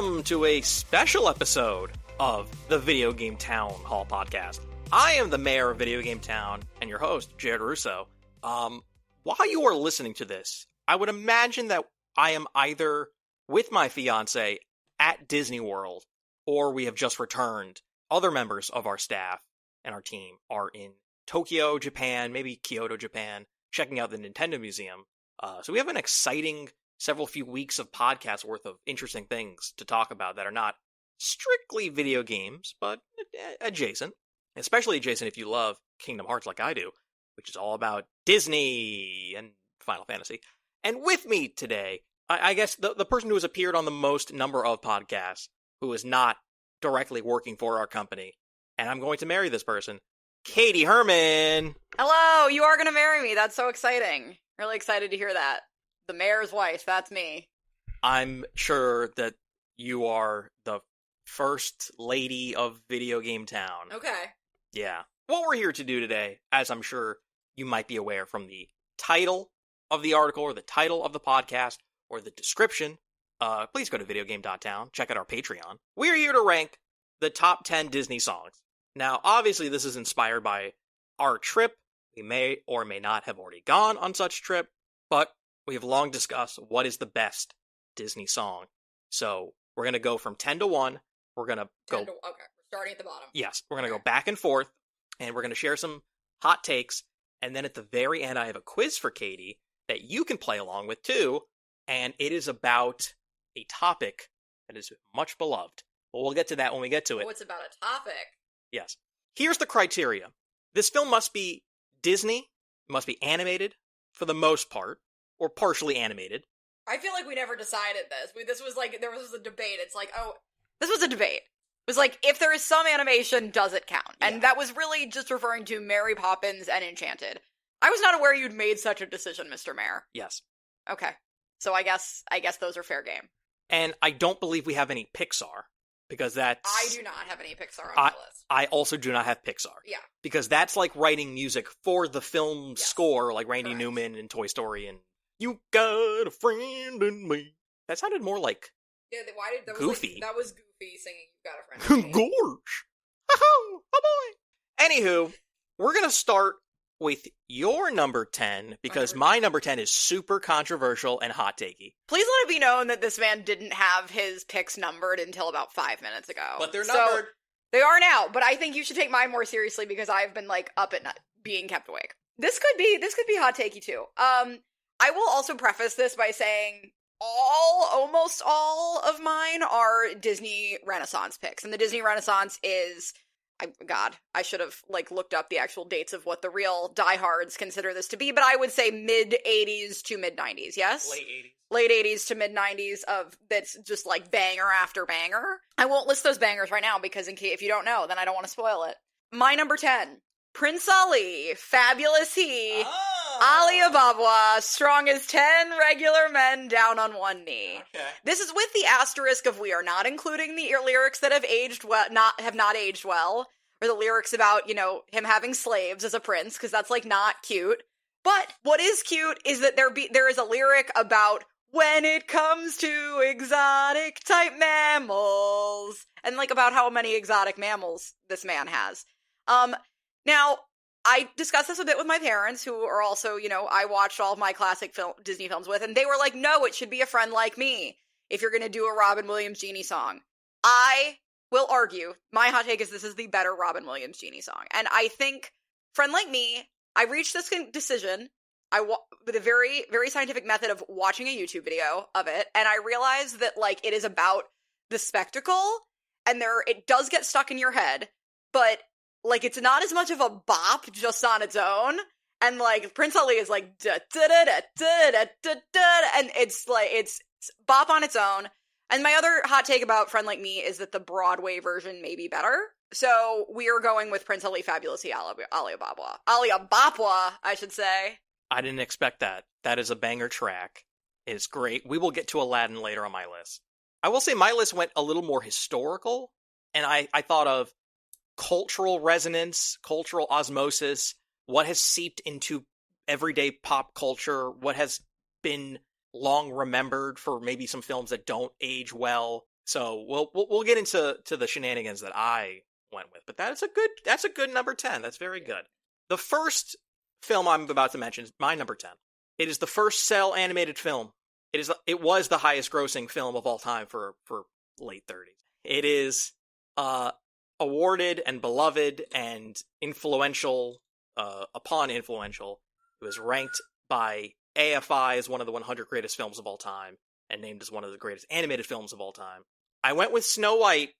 welcome to a special episode of the Video Game Town Hall podcast. I am the mayor of Video Game Town and your host, Jared Russo. While you are listening to this, I would imagine that I am either with my fiance at Disney World, or we have just returned. Other members of our staff and our team are in Tokyo, Japan, maybe Kyoto, Japan, checking out the Nintendo Museum. So we have an exciting few weeks of podcasts worth of interesting things to talk about that are not strictly video games, but adjacent. Especially adjacent if you love Kingdom Hearts like I do, which is all about Disney and Final Fantasy. And with me today, I guess the person who has appeared on the most number of podcasts, who is not directly working for our company, and I'm going to marry this person, Katy Herman. Hello, you are going to marry me. That's so exciting. Really excited to hear that. The mayor's wife, that's me. I'm sure that you are the first lady of Video Game Town. Okay. Yeah. What we're here to do today, as I'm sure you might be aware from the title of the article or the title of the podcast or the description, please go to videogame.town, check out our Patreon. We're here to rank the top 10 Disney songs. Now, obviously, this is inspired by our trip. We may or may not have already gone on such trip, but we have long discussed what is the best Disney song. So we're going to go from 10 to 1. We're going to go... Okay, we're starting at the bottom. Yes, we're going to go back and forth, and we're going to share some hot takes. And then at the very end, I have a quiz for Katy that you can play along with too. And it is about a topic that is much beloved. But we'll get to that when we get to it. Oh, it's about a topic. Yes. Here's the criteria. This film must be Disney, must be animated for the most part, or partially animated. I feel like we never decided this. This was like, there was a debate. It's like, oh, this was a debate. It was like, if there is some animation, does it count? Yeah. And that was really just referring to Mary Poppins and Enchanted. I was not aware you'd made such a decision, Mr. Mayor. Yes. Okay. So I guess those are fair game. And I don't believe we have any Pixar, because that's... I do not have any Pixar on my list. I also do not have Pixar. Yeah. Because that's like writing music for the film score, like Randy Newman in Toy Story and You Got a Friend in Me. That sounded more like Goofy. That was Goofy singing You Got a Friend in Me. Gorge. Oh boy. Anywho, we're going to start with your number 10, because my number 10 is super controversial and hot takey. Please let it be known that this man didn't have his picks numbered until about 5 minutes ago. But they're numbered. They are now, but I think you should take mine more seriously because I've been like up at night being kept awake. This could be hot takey too. I will also preface this by saying almost all of mine are Disney Renaissance picks, and the Disney Renaissance is, I should have like looked up the actual dates of what the real diehards consider this to be, but I would say mid 80s to mid 90s. Yes, late 80s to mid 90s of that's just like banger after banger. I won't list those bangers right now because if you don't know, then I don't want to spoil it. My number 10, Prince Ali, Fabulous He, Ali Ababwa, strong as 10 regular men down on one knee. Okay. This is with the asterisk of we are not including the lyrics that have aged well, have not aged well, or the lyrics about, him having slaves as a prince, because that's like not cute. But what is cute is that there is a lyric about when it comes to exotic type mammals, and like about how many exotic mammals this man has. Now, I discussed this a bit with my parents, who are also, I watched all of my classic Disney films with, and they were like, no, it should be A Friend Like Me if you're going to do a Robin Williams Genie song. I will argue, my hot take is this is the better Robin Williams Genie song. And I think Friend Like Me, I reached this decision with a very, very scientific method of watching a YouTube video of it, and I realized that, like, it is about the spectacle, and it does get stuck in your head, but like, it's not as much of a bop just on its own. And, like, Prince Ali is like, da-da-da-da-da-da-da, and it's, like, it's bop on its own. And my other hot take about Friend Like Me is that the Broadway version may be better. So we are going with Prince Ali, Fabulous He, Ali Ababwa. Ali Ababwa, I should say. I didn't expect that. That is a banger track. It's great. We will get to Aladdin later on my list. I will say my list went a little more historical, and I thought of cultural resonance, cultural osmosis, what has seeped into everyday pop culture, what has been long remembered for maybe some films that don't age well. So we'll get into the shenanigans that I went with, but that's a good number 10. That's very good. The first film I'm about to mention is my number 10. It is the first cell animated film. It was the highest grossing film of all time for late 30s. It is awarded and beloved and influential upon influential. It was ranked by AFI as one of the 100 greatest films of all time and named as one of the greatest animated films of all time. I went with Snow White,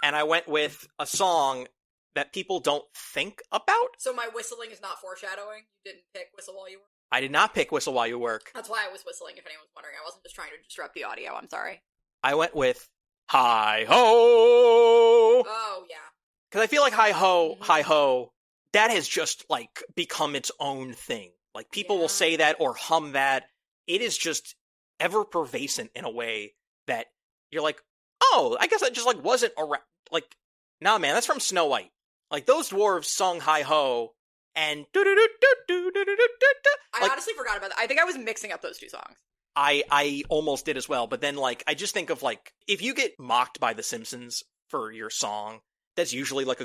and I went with a song that people don't think about. So my whistling is not foreshadowing? You didn't pick Whistle While You Work? I did not pick Whistle While You Work. That's why I was whistling, if anyone's wondering. I wasn't just trying to disrupt the audio, I'm sorry. I went with Hi Ho! Oh, yeah. Because I feel like Hi Ho, Hi Ho, that has just, like, become its own thing. Like, people will say that or hum that. It is just ever-pervasive in a way that you're like, oh, I guess I just, like, wasn't around. Like, nah, man, that's from Snow White. Like, those dwarves sung Hi Ho, and I honestly forgot about that. I think I was mixing up those two songs. I almost did as well, but then, like, I just think of, like, if you get mocked by The Simpsons for your song, that's usually, like,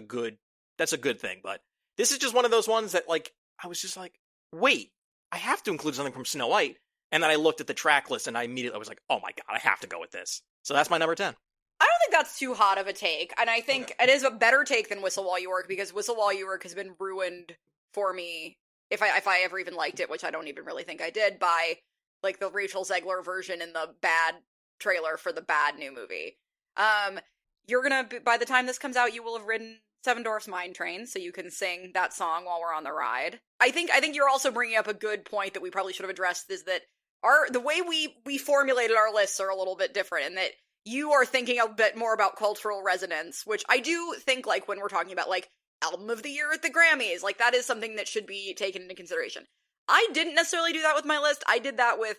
that's a good thing, but this is just one of those ones that, like, I was just like, wait, I have to include something from Snow White, and then I looked at the track list, and I immediately was like, oh my god, I have to go with this. So that's my number 10. I don't think that's too hot of a take, and I think it is a better take than Whistle While You Work, because Whistle While You Work has been ruined for me, if I ever even liked it, which I don't even really think I did, by, like, the Rachel Zegler version in the bad trailer for the bad new movie. You're gonna, by the time this comes out, you will have ridden Seven Dwarfs Mine Train, so you can sing that song while we're on the ride. I think you're also bringing up a good point that we probably should have addressed, is that the way we formulated our lists are a little bit different, and that you are thinking a bit more about cultural resonance, which I do think, like, when we're talking about, like, album of the year at the Grammys, like, that is something that should be taken into consideration. I didn't necessarily do that with my list. I did that with,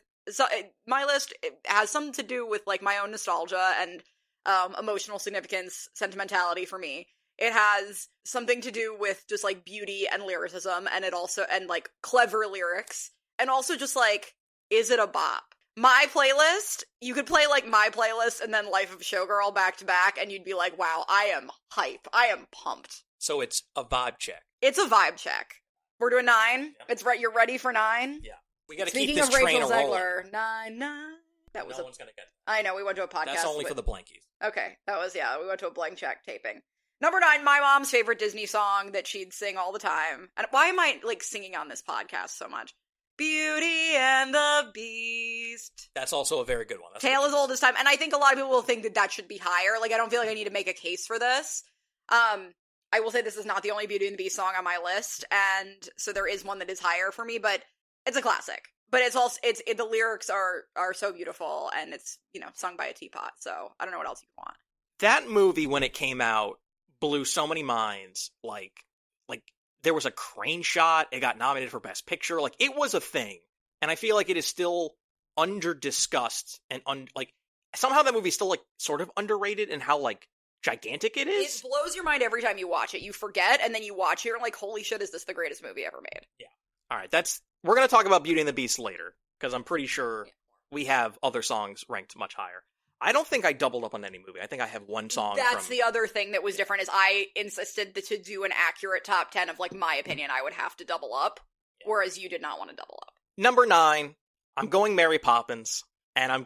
my list has something to do with, like, my own nostalgia and emotional significance, sentimentality for me. It has something to do with just, like, beauty and lyricism, and it also, and, like, clever lyrics, and also just, like, is it a bop? My playlist, you could play, like, my playlist and then Life of a Showgirl back to back, and you'd be like, wow, I am hype. I am pumped. So it's a vibe check. It's a vibe check. We're doing 9? Yeah. It's right. You're ready for 9? Yeah. We gotta keep this train rolling. Speaking of Rachel Zegler, 9. That was no one's gonna get it. I know, we went to a podcast. That's only for the blankies. Okay, that was, we went to a blank check taping. Number 9, my mom's favorite Disney song that she'd sing all the time. And why am I, like, singing on this podcast so much? Beauty and the Beast. That's also a very good one. Tale as Old as Time. And I think a lot of people will think that should be higher. Like, I don't feel like I need to make a case for this. I will say this is not the only Beauty and the Beast song on my list, and so there is one that is higher for me, but it's a classic. But it's also, the lyrics are so beautiful, and it's, sung by a teapot, so I don't know what else you want. That movie, when it came out, blew so many minds. Like there was a crane shot, it got nominated for Best Picture, like, it was a thing. And I feel like it is still under-discussed, and, somehow that movie is still, like, sort of underrated in how, like, gigantic it is. It blows your mind every time you watch it. You forget, and then you watch it, and you're like, holy shit, is this the greatest movie ever made? Yeah. Alright, we're gonna talk about Beauty and the Beast later, because I'm pretty sure we have other songs ranked much higher. I don't think I doubled up on any movie. I think I have one song. That's the other thing that was different, is I insisted to do an accurate top 10 of, like, my opinion. I would have to double up, whereas you did not want to double up. Number 9, I'm going Mary Poppins, and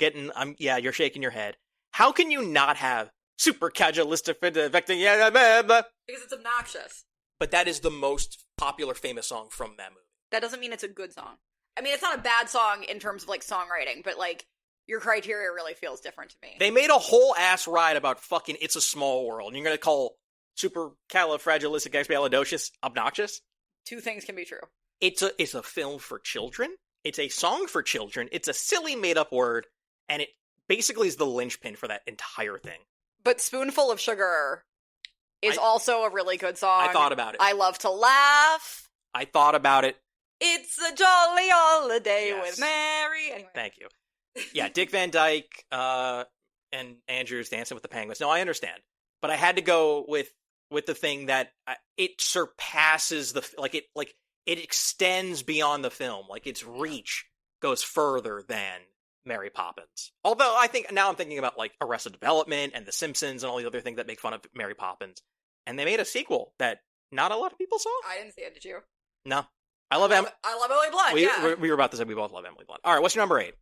you're shaking your head. How can you not have supercalifragilisticexpialidocious? Because it's obnoxious. But that is the most popular famous song from that movie. That doesn't mean it's a good song. I mean, it's not a bad song in terms of, like, songwriting, but, like, your criteria really feels different to me. They made a whole ass ride about fucking It's a Small World, and you're gonna call supercalifragilisticexpialidocious obnoxious? Two things can be true. It's a film for children. It's a song for children. It's a silly made-up word, and it basically is the linchpin for that entire thing. But Spoonful of Sugar is also a really good song. I thought about it. I Love to Laugh. I thought about it. It's a jolly holiday with Mary. Anyway. Thank you. Yeah, Dick Van Dyke and Andrew's Dancing with the Penguins. No, I understand. But I had to go with the thing that it surpasses it extends beyond the film. Like, its reach goes further than Mary Poppins. Although I'm thinking about like Arrested Development and The Simpsons and all the other things that make fun of Mary Poppins. And they made a sequel that not a lot of people saw. I didn't see it, did you? No. I love Emily Blunt, we were about to say we both love Emily Blunt. All right, what's your number 8?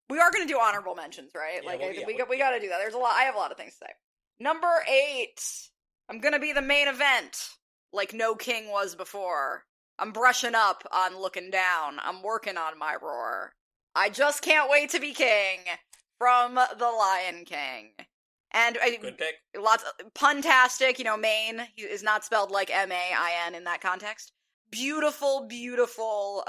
We are going to do honorable mentions, right? Yeah, we got to do that. I have a lot of things to say. Number 8. I'm going to be the main event, like no king was before. I'm brushing up on looking down. I'm working on my roar. I just can't wait to be king, from The Lion King. And good pick. Lots of puntastic, Maine is not spelled like M-A-I-N in that context. Beautiful, beautiful,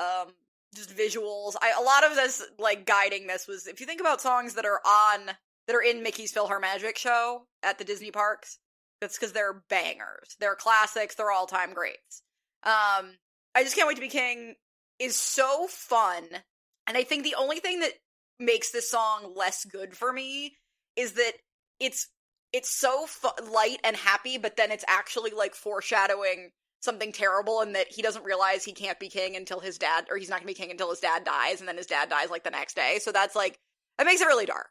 just visuals. A lot of this, like, guiding this was, if you think about songs that are in Mickey's PhilharMagic show at the Disney parks, that's because they're bangers. They're classics. They're all-time greats. I Just Can't Wait to Be King is so fun. And I think the only thing that makes this song less good for me is that it's so light and happy, but then it's actually, like, foreshadowing something terrible, and that he doesn't realize he can't be king until his dad, or he's not gonna be king until his dad dies, and then his dad dies, like, the next day. So that's, like, that makes it really dark.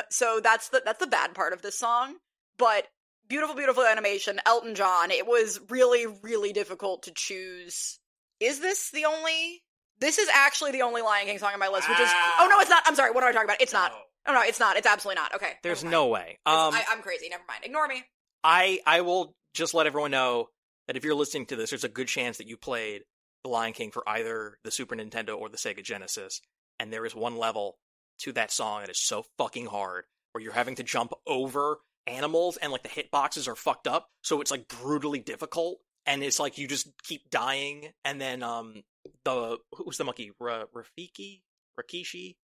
So that's the bad part of this song. But beautiful, beautiful animation. Elton John. It was really, really difficult to choose. Is this the only? This is actually the only Lion King song on my list, which is. Oh no, it's not. I'm sorry. What am I talking about? It's not. Oh no, it's not. It's absolutely not. Okay. There's no way. I'm crazy. Never mind. Ignore me. I will just let everyone know that if you're listening to this, there's a good chance that you played The Lion King for either the Super Nintendo or the Sega Genesis, and there is one level to that song that is so fucking hard, where you're having to jump over animals, and, like, the hitboxes are fucked up, so it's, like, brutally difficult, and it's like you just keep dying, and then, who's the monkey? Rikishi?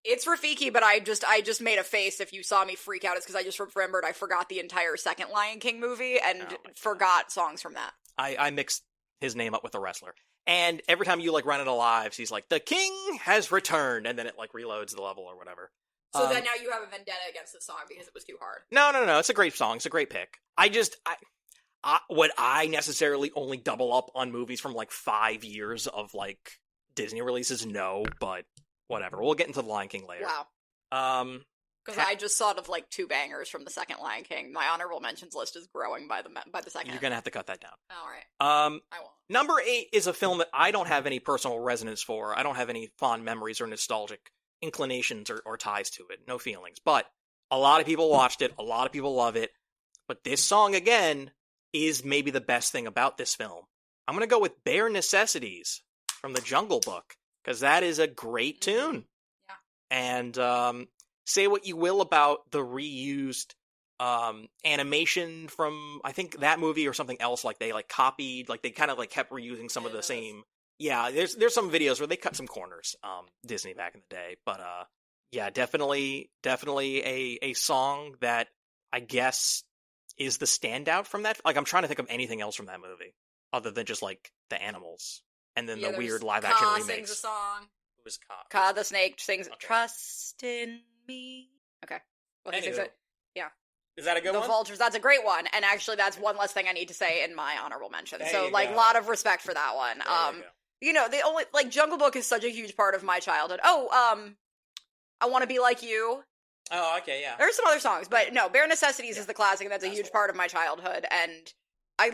It's Rafiki, but I just made a face. If you saw me freak out, it's because I just remembered I forgot the entire second Lion King movie, and forgot songs from that. I mixed his name up with the wrestler. And every time you, like, run out of lives, he's like, the king has returned, and then it, like, reloads the level or whatever. So then now you have a vendetta against this song because it was too hard. No. It's a great song. It's a great pick. Would I necessarily only double up on movies from, like, 5 years of, like, Disney releases? No, but whatever. We'll get into The Lion King later. Wow. Because I just thought of, like, 2 bangers from the second Lion King. My honorable mentions list is growing by the second. You're gonna have to cut that down. All right. I won't. Number 8 is a film that I don't have any personal resonance for. I don't have any fond memories or nostalgic inclinations or ties to it. No feelings. But a lot of people watched it. A lot of people love it. But this song, again, is maybe the best thing about this film. I'm gonna go with Bare Necessities from The Jungle Book, because that is a great tune. Yeah. And, say what you will about the reused animation from, I think, that movie or something else. Like, they, like, copied, like, they kind of, like, kept reusing some of the same. Yeah, there's some videos where they cut some corners, Disney back in the day. But, yeah, definitely a song that I guess is the standout from that. Like, I'm trying to think of anything else from that movie other than just, like, the animals and then the weird live-action remakes. Sings a song. Who was Ka? Ka the snake sings, okay. Trust in me. Okay. Well, he sings it. Yeah. Is that a good one? The Vultures. That's a great one. And actually, that's one less thing I need to say in my honorable mention. There so, like, a lot of respect for that one. The only, like, Jungle Book is such a huge part of my childhood. I Want to Be Like You. Oh, okay, yeah. There's some other songs, but no, Bare Necessities is the classic, and that's a huge part of my childhood. And I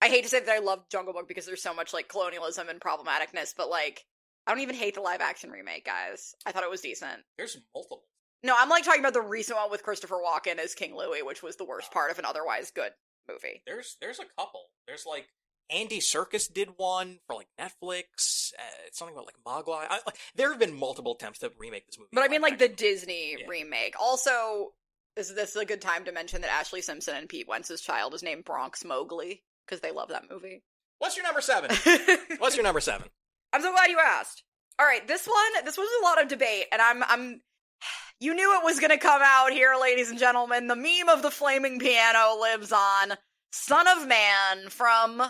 hate to say that I love Jungle Book because there's so much, like, colonialism and problematicness, but, like, I don't even hate the live-action remake, guys. I thought it was decent. There's multiple. No, I'm, like, talking about the recent one with Christopher Walken as King Louie, which was the worst part of an otherwise good movie. There's a couple. There's, like, Andy Serkis did one for, like, Netflix. It's something about, like, Mogwai. There have been multiple attempts to remake this movie. But I mean, like, the Disney remake. Also, this is a good time to mention that Ashley Simpson and Pete Wentz's child is named Bronx Mowgli, because they love that movie. What's your number 7? What's your number 7? I'm so glad you asked. All right, this was a lot of debate, and I'm you knew it was going to come out here, ladies and gentlemen. The meme of the flaming piano lives on. Son of Man from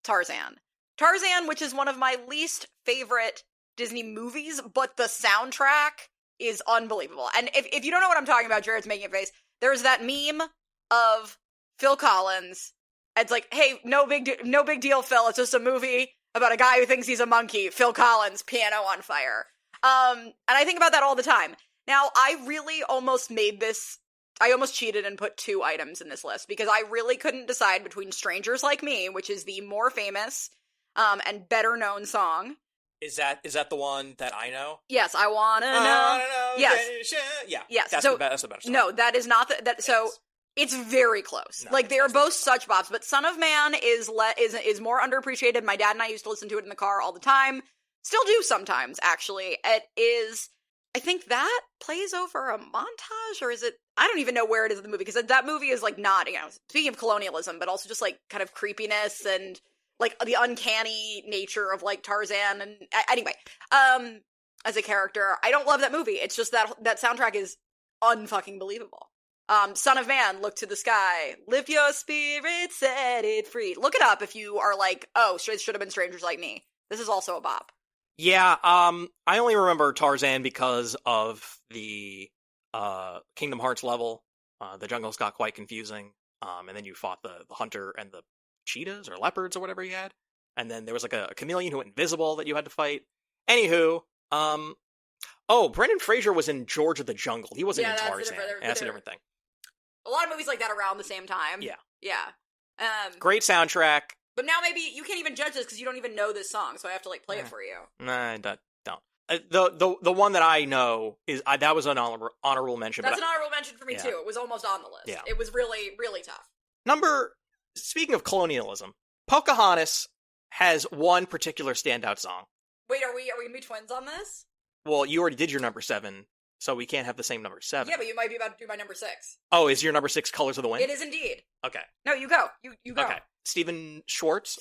Tarzan. Tarzan, which is one of my least favorite Disney movies, but the soundtrack is unbelievable. And if you don't know what I'm talking about, Jared's making a face. There's that meme of Phil Collins. It's like, hey, no big deal, Phil. It's just a movie about a guy who thinks he's a monkey. Phil Collins, piano on fire. And I think about that all the time. Now, I really almost made this. I almost cheated and put 2 items in this list because I really couldn't decide between Strangers Like Me, which is the more famous and better known song. Is that the one that I know? Yes, I wanna know. Yes. Yeah. Yes. That's So the better song. no, that is not that. So it's very close. No, like they are it's both such bops. But Son of Man is more underappreciated. My dad and I used to listen to it in the car all the time. Still do sometimes, actually. It is. I think that plays over a montage, or is it? I don't even know where it is in the movie, because that movie is like not, speaking of colonialism, but also just like kind of creepiness and like the uncanny nature of like Tarzan. And anyway, as a character, I don't love that movie. It's just that soundtrack is unfucking believable. Son of Man, look to the sky, lift your spirit, set it free. Look it up if you are like, oh, it should have been Strangers Like Me. This is also a bop. Yeah, I only remember Tarzan because of the Kingdom Hearts level. The jungles got quite confusing, and then you fought the hunter and the cheetahs or leopards or whatever you had, and then there was like a chameleon who went invisible that you had to fight. Anywho, Brendan Fraser was in George of the Jungle. He wasn't in Tarzan. That's a different thing. A lot of movies like that around the same time. Yeah. Great soundtrack. But now maybe you can't even judge this because you don't even know this song, so I have to like play it for you. Nah, I don't. The one that I know is that was an honorable mention. That's an honorable mention for me too. It was almost on the list. Yeah. It was really, really tough. Speaking of colonialism, Pocahontas has one particular standout song. Wait, are we gonna be twins on this? Well, you already did your number 7, so we can't have the same number 7. Yeah, but you might be about to do my number 6. Oh, is your number 6 Colors of the Wind? It is indeed. Okay. No, you go. You go. Okay. Stephen Schwartz.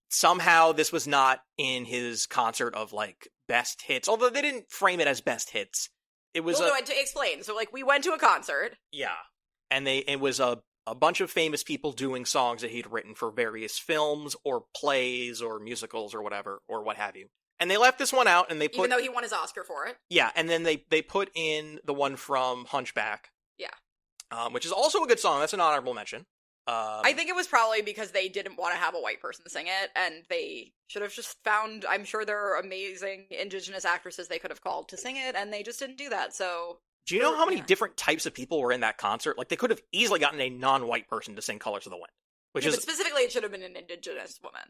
Somehow this was not in his concert of like best hits, although they didn't frame it as best hits. It was to explain. So like we went to a concert. Yeah. And it was a bunch of famous people doing songs that he'd written for various films or plays or musicals or whatever, or what have you. And they left this one out, and they put... Even though he won his Oscar for it. Yeah, and then they put in the one from Hunchback. Yeah. Which is also a good song. That's an honorable mention. I think it was probably because they didn't want to have a white person sing it, and they should have just found... I'm sure there are amazing indigenous actresses they could have called to sing it, and they just didn't do that, so... Do you know how many different types of people were in that concert? Like, they could have easily gotten a non-white person to sing Colors of the Wind. But specifically, it should have been an indigenous woman.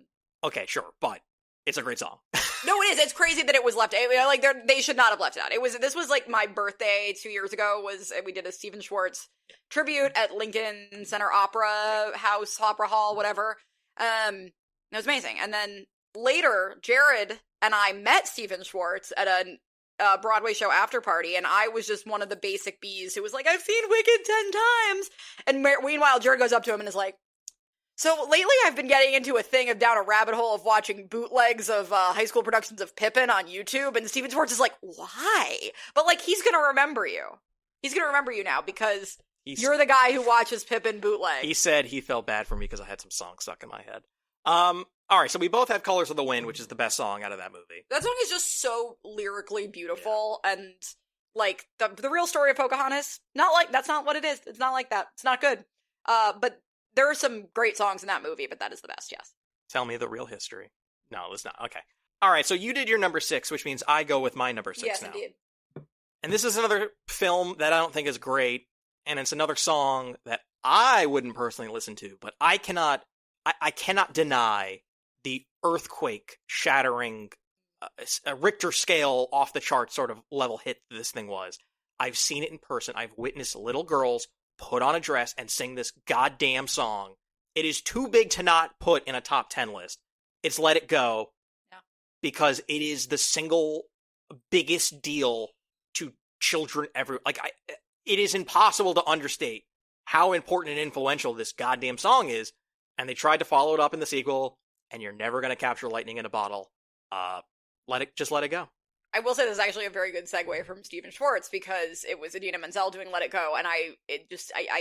Okay, sure, but it's a great song. No, it is. It's crazy that it was left. Like they should not have left it out. This was like my birthday 2 years ago. We did a Stephen Schwartz tribute at Lincoln Center Opera House, Opera Hall, whatever. It was amazing. And then later, Jared and I met Stephen Schwartz at a Broadway show after party, and I was just one of the basic bees who was like, I've seen Wicked 10 times. And meanwhile, Jared goes up to him and is like, so lately I've been getting into a thing of down a rabbit hole of watching bootlegs of high school productions of Pippin on YouTube, and Stephen Schwartz is like, why? But like, he's gonna remember you. He's gonna remember you now because you're the guy who watches Pippin bootleg. He said he felt bad for me because I had some songs stuck in my head. Alright, so we both have Colors of the Wind, which is the best song out of that movie. That song is just so lyrically beautiful, and like, the real story of Pocahontas, that's not what it is. It's not like that. It's not good. But there are some great songs in that movie, but that is the best, yes. Tell me the real history. No, it's not. Okay. Alright, so you did your number 6, which means I go with my number 6 yes, now. Yes, indeed. And this is another film that I don't think is great, and it's another song that I wouldn't personally listen to, but I cannot deny the earthquake-shattering, a Richter scale off the chart sort of level hit this thing was. I've seen it in person. I've witnessed little girls put on a dress and sing this goddamn song. It is too big to not put in a top 10 list. It's Let It Go. Yeah. Because it is the single biggest deal to children ever. It is impossible to understate how important and influential this goddamn song is. And they tried to follow it up in the sequel, and you're never going to capture lightning in a bottle. Just let it go. I will say this is actually a very good segue from Stephen Schwartz, because it was Idina Menzel doing Let It Go, and I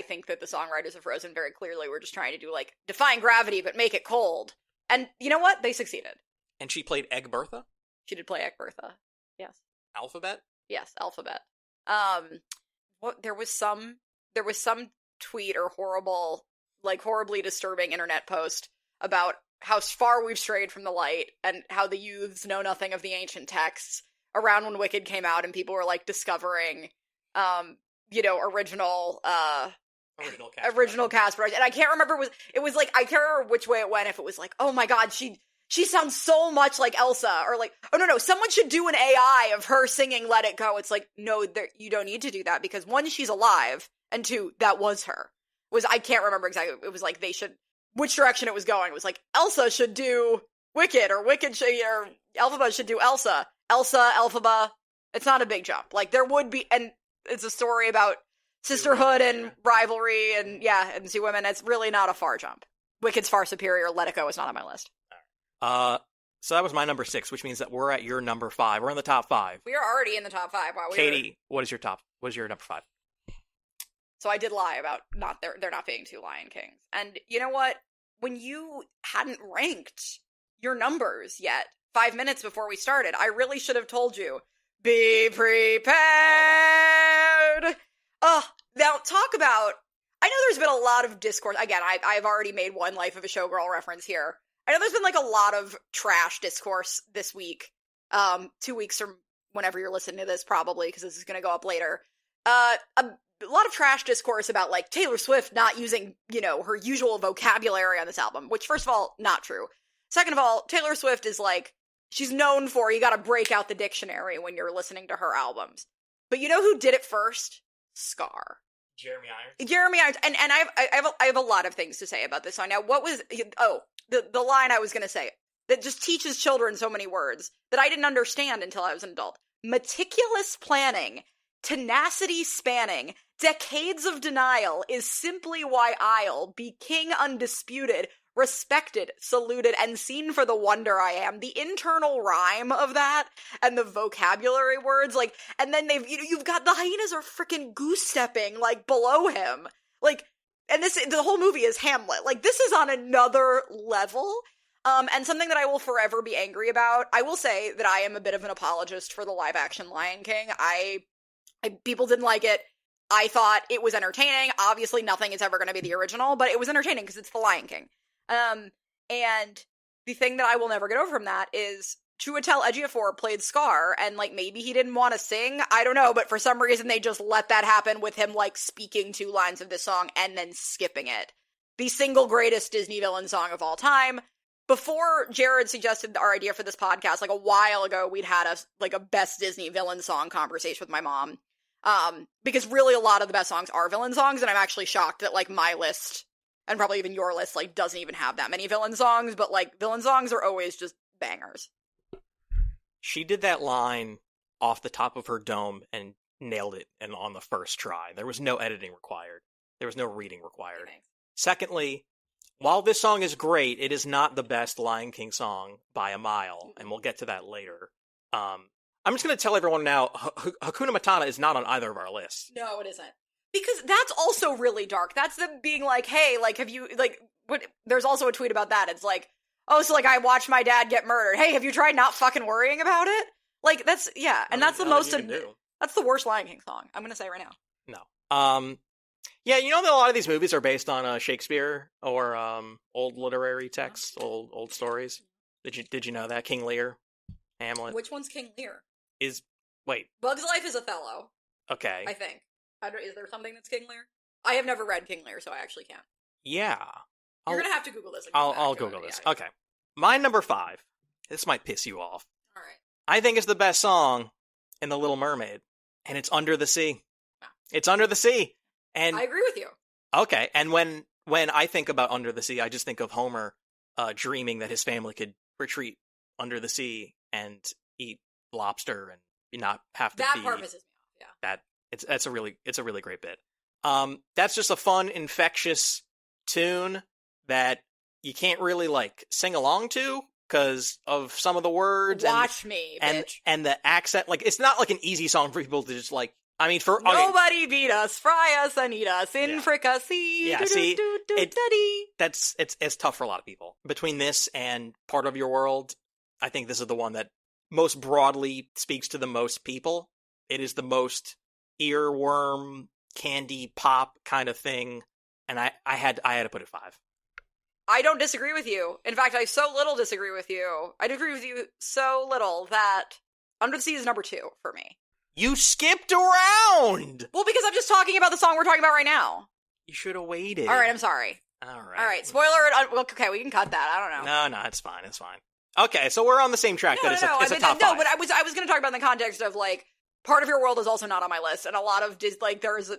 think that the songwriters of Frozen very clearly were just trying to do, like, defying gravity, but make it cold. And you know what? They succeeded. And she played Egg Bertha? She did play Egg Bertha. Yes. Alphabet? Yes, Alphabet. There was some tweet or horribly disturbing internet post about how far we've strayed from the light and how the youths know nothing of the ancient texts, around when Wicked came out and people were like discovering, original cast production. And I can't remember it was like, I can't remember which way it went, if it was like, oh my god, she sounds so much like Elsa, or like, oh no, someone should do an AI of her singing Let It Go. It's like, no, you don't need to do that, because one, she's alive, and two, that was her. I can't remember exactly, it was like which direction it was going. It was like, Elsa should do Wicked, or Elphaba should do Elsa. Elphaba, it's not a big jump. Like, there would be, and it's a story about sisterhood and rivalry, and two women. It's really not a far jump. Wicked's far superior. Let It Go is not on my list. So that was my number 6, which means that we're at your number 5. We're in the top 5. We are already in the top 5. Wow, Katie, what is your number 5? So I did lie about there not being 2 Lion Kings. And you know what? When you hadn't ranked your numbers yet, 5 minutes before we started, I really should have told you, be prepared. Now talk about, I know there's been a lot of discourse. Again, I've already made one Life of a Showgirl reference here. I know there's been like a lot of trash discourse this week. 2 weeks from whenever you're listening to this, probably, because this is going to go up later. A lot of trash discourse about like Taylor Swift not using, her usual vocabulary on this album, which, first of all, not true. Second of all, Taylor Swift is like, she's known for, you gotta break out the dictionary when you're listening to her albums. But you know who did it first? Scar. Jeremy Irons. And I have a lot of things to say about this song. Now, what was, the line I was gonna say, that just teaches children so many words that I didn't understand until I was an adult. Meticulous planning, tenacity spanning, decades of denial is simply why I'll be king undisputed, respected, saluted, and seen for the wonder I am. The internal rhyme of that and the vocabulary words, like, and then you've got the hyenas are freaking goose stepping like below him, like, and the whole movie is Hamlet. Like, this is on another level. And something that I will forever be angry about. I will say that I am a bit of an apologist for the live action Lion King. People didn't like it. I thought it was entertaining. Obviously, nothing is ever going to be the original, but it was entertaining because it's the Lion King. And the thing that I will never get over from that is Chiwetel Ejiofor played Scar, and like maybe he didn't want to sing, I don't know, but for some reason they just let that happen with him like speaking 2 lines of this song and then skipping it. The single greatest Disney villain song of all time. Before Jared suggested our idea for this podcast, like a while ago, we'd had a best Disney villain song conversation with my mom. Because really a lot of the best songs are villain songs, and I'm actually shocked that like my list, and probably even your list, like doesn't even have that many villain songs, but like villain songs are always just bangers. She did that line off the top of her dome and nailed it, and on the first try. There was no editing required. There was no reading required. Thanks. Secondly, while this song is great, it is not the best Lion King song by a mile, and we'll get to that later. I'm just going to tell everyone now, Hakuna Matata is not on either of our lists. No, it isn't. Because that's also really dark. That's them being like, hey, like, have you, like, what? There's also a tweet about that. It's like, oh, so, like, I watched my dad get murdered. Hey, have you tried not fucking worrying about it? Like, that's, yeah, and that's the most, that's the worst Lion King song. I'm going to say right now. No. Yeah, you know that a lot of these movies are based on Shakespeare or old literary texts, old stories. Did you know that? King Lear, Hamlet. Which one's King Lear? Wait. Bug's Life is Othello. Okay. I think. Is there something that's King Lear? I have never read King Lear, so I actually can't. Yeah. You're going to have to Google this. I'll Google this. Yeah. Okay. My number 5. This might piss you off. All right. I think it's the best song in The Little Mermaid, and it's Under the Sea. Yeah. It's Under the Sea. And I agree with you. Okay. And when I think about Under the Sea, I just think of Homer dreaming that his family could retreat under the sea and eat lobster and not have to that be... part pisses me off, yeah. It's a really great bit. That's just a fun, infectious tune that you can't really like sing along to because of some of the words. Watch me, bitch. And the accent. Like, it's not like an easy song for people to just like. I mean, nobody beat us, fry us, and eat us in fricassee. Yeah, see, it's tough for a lot of people. Between this and Part of Your World, I think this is the one that most broadly speaks to the most people. It is the most earworm, candy pop kind of thing, and I had to put it 5. I don't disagree with you. In fact, I so little disagree with you. I agree with you so little that Under the Sea is number 2 for me. You skipped around! Well, because I'm just talking about the song we're talking about right now. You should have waited. All right, I'm sorry. All right. All right, spoiler. Okay, we can cut that. I don't know. No, it's fine. It's fine. Okay, so we're on the same track. It's a top 5. No, but I was going to talk about in the context of, like, Part of Your World is also not on my list, and a lot of, like, there was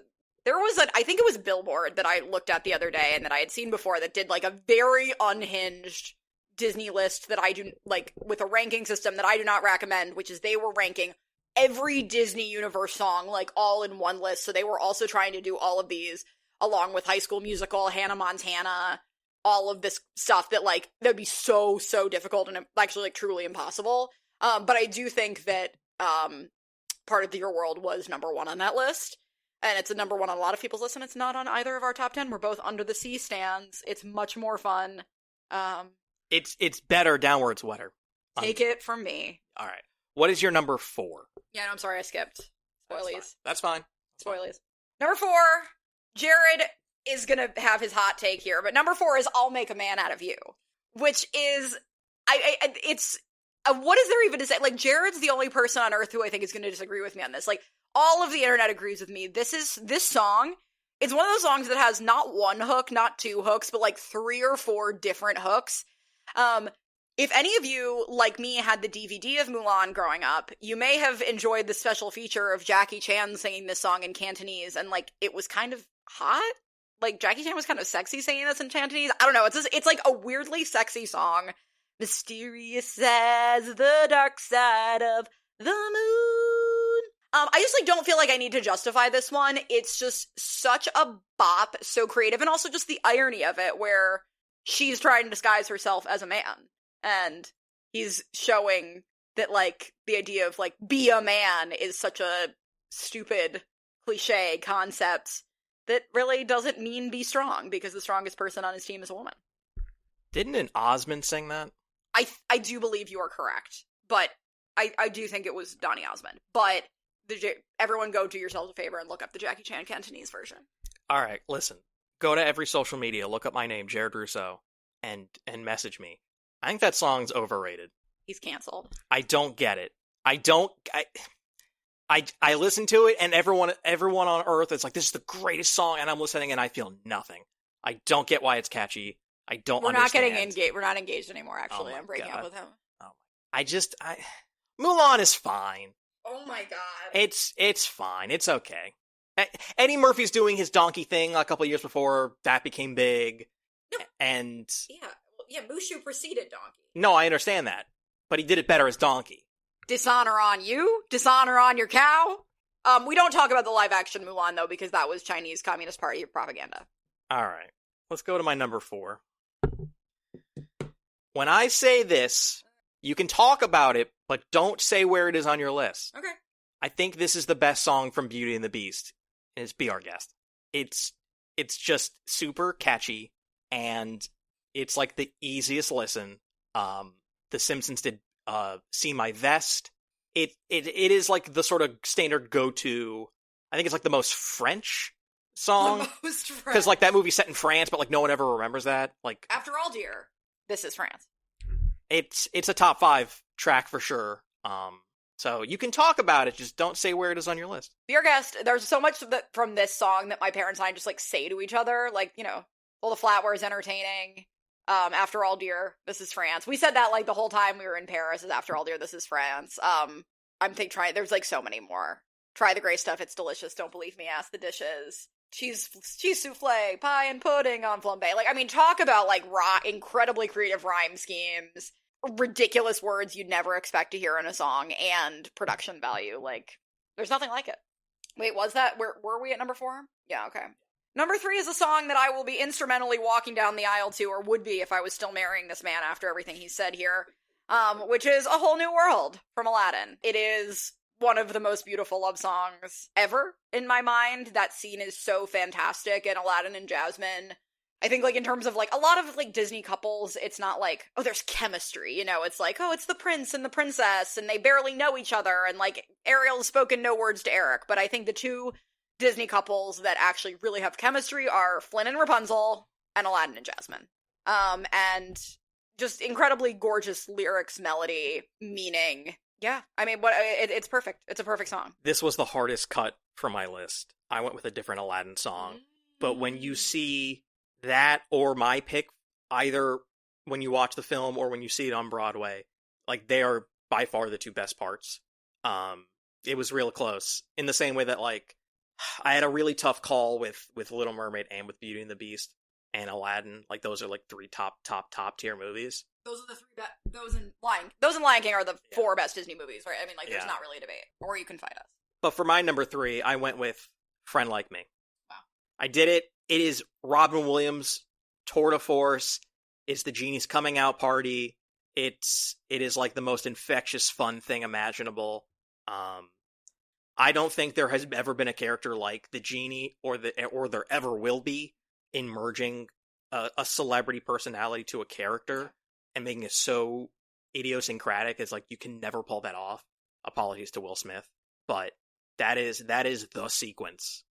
I think it was Billboard that I looked at the other day and that I had seen before that did, like, a very unhinged Disney list that I do, like, with a ranking system that I do not recommend, which is they were ranking every Disney Universe song, like, all in one list, so they were also trying to do all of these, along with High School Musical, Hannah Montana, all of this stuff that, like, that would be so difficult and actually, like, truly impossible. But I do think that, Part of Your World was number 1 on that list. And it's a number 1 on a lot of people's list, and it's not on either of our top 10. We're both Under the Sea stans. It's much more fun. It's better, downwards wetter. Take it from me. All right. What is your number 4? Yeah, no, I'm sorry, I skipped. Spoilies. That's fine. Spoilies. Number 4, Jared is gonna have his hot take here, but number 4 is I'll Make a Man Out of You, which is, what is there even to say? Like, Jared's the only person on earth who I think is gonna disagree with me on this. Like, all of the internet agrees with me. This song, it's one of those songs that has not one hook, not 2 hooks, but like 3 or 4 different hooks. If any of you, like me, had the DVD of Mulan growing up, you may have enjoyed the special feature of Jackie Chan singing this song in Cantonese, and, like, it was kind of hot. Like, Jackie Chan was kind of sexy singing this in Cantonese. I don't know, it's like a weirdly sexy song. Mysterious as the dark side of the moon. I just, like, don't feel like I need to justify this one. It's just such a bop, so creative, and also just the irony of it, where she's trying to disguise herself as a man. And he's showing that, like, the idea of, like, be a man is such a stupid cliche concept that really doesn't mean be strong, because the strongest person on his team is a woman. Didn't an Osmond sing that? I do believe you are correct, but I do think it was Donny Osmond. But everyone go do yourselves a favor and look up the Jackie Chan Cantonese version. All right, listen. Go to every social media, look up my name, Jared Russo, and message me. I think that song's overrated. He's canceled. I don't get it. I listen to it, and everyone on earth is like, this is the greatest song, and I'm listening, and I feel nothing. I don't get why it's catchy. I don't understand. Not getting engaged. We're not engaged anymore, actually. I'm breaking up with him. Mulan is fine. Oh my god. It's fine. It's okay. Eddie Murphy's doing his donkey thing a couple of years before that became big. No. And yeah, Mushu preceded Donkey. No, I understand that. But he did it better as Donkey. Dishonor on you? Dishonor on your cow? We don't talk about the live-action Mulan, though, because that was Chinese Communist Party propaganda. All right. Let's go to my number 4. When I say this, you can talk about it, but don't say where it is on your list. Okay. I think this is the best song from Beauty and the Beast. And it's Be Our Guest. It's just super catchy, and it's like the easiest listen. The Simpsons did See My Vest. It is like the sort of standard go-to. I think it's like the most French song. The most French. Because like that movie's set in France, but like no one ever remembers that. Like, After All, dear, this is France. It's a top 5 track for sure. So you can talk about it, just don't say where it is on your list. Be Our Guest, there's so much from this song that my parents and I just, like, say to each other. Like, you know, Well, the Flatware is entertaining. After All, dear, this is France. We said that, like, the whole time we were in Paris, is After All, dear, this is France. There's, like, so many more. Try the Gray Stuff, it's delicious. Don't believe me, ask the dishes. Cheese souffle, pie and pudding on flambe. Like, I mean, talk about, like, incredibly creative rhyme schemes. Ridiculous words you'd never expect to hear in a song, and production value. Like, there's nothing like it. Wait, was that, were we at number 4? Yeah, okay. Number 3 is a song that I will be instrumentally walking down the aisle to, or would be if I was still marrying this man after everything he said here, which is A Whole New World from Aladdin. It is one of the most beautiful love songs ever, in my mind. That scene is so fantastic, and Aladdin and Jasmine, I think, like, in terms of, like, a lot of, like, Disney couples, it's not like, oh, there's chemistry, you know, it's like, oh, it's the prince and the princess, and they barely know each other, and, like, Ariel has spoken no words to Eric, but I think the two Disney couples that actually really have chemistry are Flynn and Rapunzel, and Aladdin and Jasmine. And just incredibly gorgeous lyrics, melody, meaning, Yeah, I mean, it's perfect. It's a perfect song. This was the hardest cut for my list. I went with a different Aladdin song. But when you see that or my pick, either when you watch the film or when you see it on Broadway, like, they are by far the two best parts. It was real close. In the same way that, like, I had a really tough call with Little Mermaid and with Beauty and the Beast and Aladdin. Like, those are like three top tier movies. Those are the three best. Those and Lion King are the four best Disney movies, right? I mean, like, there's not really a debate. Or you can fight us. But for my number 3, I went with Friend Like Me. Wow. I did it. It is Robin Williams' tour de force. It's the Genie's coming out party. It is like the most infectious, fun thing imaginable. I don't think there has ever been a character like the Genie, or there ever will be, in merging a celebrity personality to a character and making it so idiosyncratic. It's like, you can never pull that off. Apologies to Will Smith, but that is the sequence.